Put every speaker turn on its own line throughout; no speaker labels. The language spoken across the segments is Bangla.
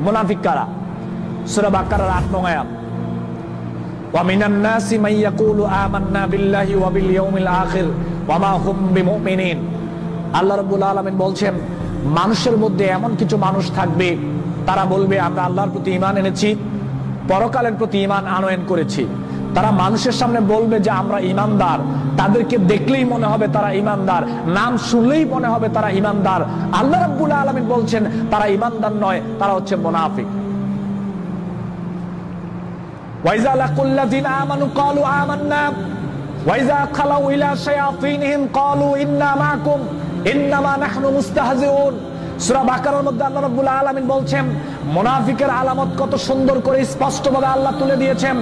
মুনাফিক কারা? সূরা বাকারার ৮ নং আয়াত, ওয়া মিনান নাসি মান ইয়াকুলু আমান্না বিল্লাহি ওয়া বিল ইয়াউমিল আখির ওয়া মা হুম বিমুমিনিন। আল্লাহ রাব্বুল আলামিন বলছেন, মানুষের মধ্যে এমন কিছু মানুষ থাকবে, তারা বলবে আমরা আল্লাহর প্রতি ঈমান এনেছি, পরকালের প্রতি ঈমান আনয়ন করেছি। তারা মানুষের সামনে বলবে যে আমরা ঈমানদার, তাদেরকে দেখলেই মনে হবে তারা ঈমানদার, নাম শুনলেই মনে হবে তারা ঈমানদার। আল্লাহ রাব্বুল আলামিন বলছেন তারা ঈমানদার নয়, তারা হচ্ছে মুনাফিক। ওয়াইজা লাকুল্লাযিনা আমানু ক্বালু আমান্না ওয়াইজা খালাউ ইলা শায়াতিনহিম ক্বালু ইন্না মাআকুম ইন্নামা নাহনু মুস্তাহজিউন। সূরা বাকারার মধ্যে আল্লাহ রাব্বুল আলামিন বলছেন, মুনাফিকের আলামত কত সুন্দর করে স্পষ্টভাবে আল্লাহ তুলে দিয়েছেন।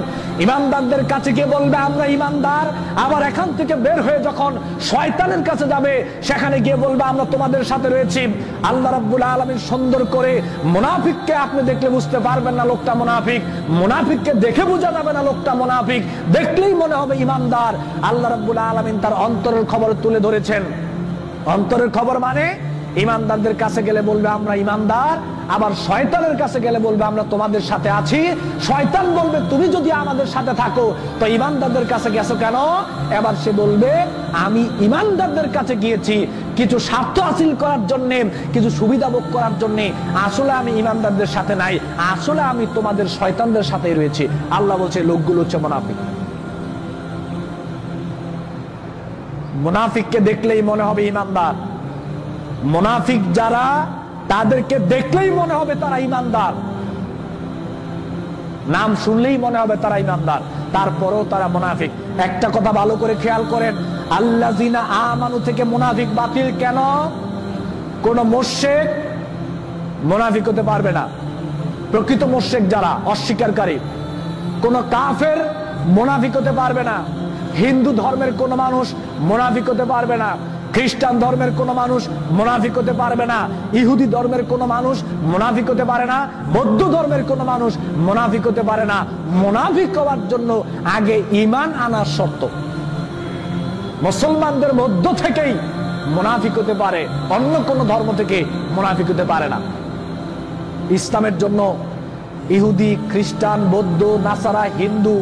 ঈমানদারদের কাছে গিয়ে বলবে আমরা ঈমানদার, আবার এখান থেকে বের হয়ে যখন শয়তানের কাছে যাবে সেখানে গিয়ে বলবে আমরা তোমাদের সাথে রয়েছি। আল্লাহ রাব্বুল আলামিন সুন্দর করে, মুনাফিককে আপনি দেখলে বুঝতে পারবেন না লোকটা মুনাফিক, মুনাফিককে দেখে বোঝা যাবে না লোকটা মুনাফিক, দেখলেই মনে হবে ঈমানদার। আল্লাহ রাব্বুল আলামিন তার অন্তরের খবর তুলে ধরেছেন। অন্তরের খবর মানে ঈমানদারদের কাছে গেলে বলবে আমরা ঈমানদার, আবার শয়তানের কাছে গেলে বলবে আমরা তোমাদের সাথে আছি। শয়তান বলবে তুমি যদি আমাদের সাথে থাকো তো ঈমানদারদের কাছে গেছো কেন? এবার সে বলবে আমি ঈমানদারদের কাছে গিয়েছি কিছু স্বার্থ হাসিল করার জন্য, কিছু সুবিধা ভোগ করার জন্য। আসলে আমি ঈমানদারদের সাথে নাই, আসলে আমি তোমাদের শয়তানদের সাথেই রয়েছি। আল্লাহ বলছে লোকগুলো হচ্ছে মুনাফিক। মুনাফিককে দেখলেই মনে হবে ঈমানদার। মুনাফিক যারা, তাদেরকে দেখলেই মনে হবে তারা ঈমানদার, নাম শুনলেই মনে হবে তারা ঈমানদার, তারপরেও তারা মুনাফিক। একটা কথা ভালো করে খেয়াল করেন, আল্লাযিনা আমানু থেকে মুনাফিক বাতিল কেন? কোন মুশরিক মুনাফিক হতে পারবে না। প্রকৃত মুশরিক যারা, অস্বীকারী, কোন কাফের মুনাফিক হতে পারবে না। হিন্দু ধর্মের কোন মানুষ মুনাফিক হতে পারবে না। খ্রিস্টান ধর্মের কোন মানুষ মুনাফিক হতে পারবে না। ইহুদি ধর্মের কোন মানুষ মুনাফিক হতে পারে না। বৌদ্ধ ধর্মের কোন মানুষ মুনাফিক হতে পারে না। মুনাফিক হওয়ার জন্য আগে ঈমান আনার শর্ত। মুসলমানদের মধ্য থেকেই মুনাফিক হতে পারে, অন্য কোন ধর্ম থেকে মুনাফিক হতে পারে না। ইসলামের জন্য ইহুদি, খ্রিস্টান, বৌদ্ধ, নাসারা, হিন্দু,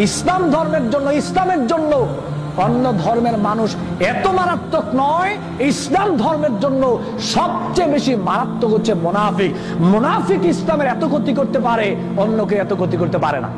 ইসলাম ধর্মের জন্য, ইসলামের জন্য অন্য ধর্মের মানুষ এত মারাত্মক নয়, ইসলাম ধর্মের জন্য সবচেয়ে বেশি মারাত্মক হচ্ছে মুনাফিক। মুনাফিক ইসলামের এত ক্ষতি করতে পারে, অন্যকে এত ক্ষতি করতে পারে না।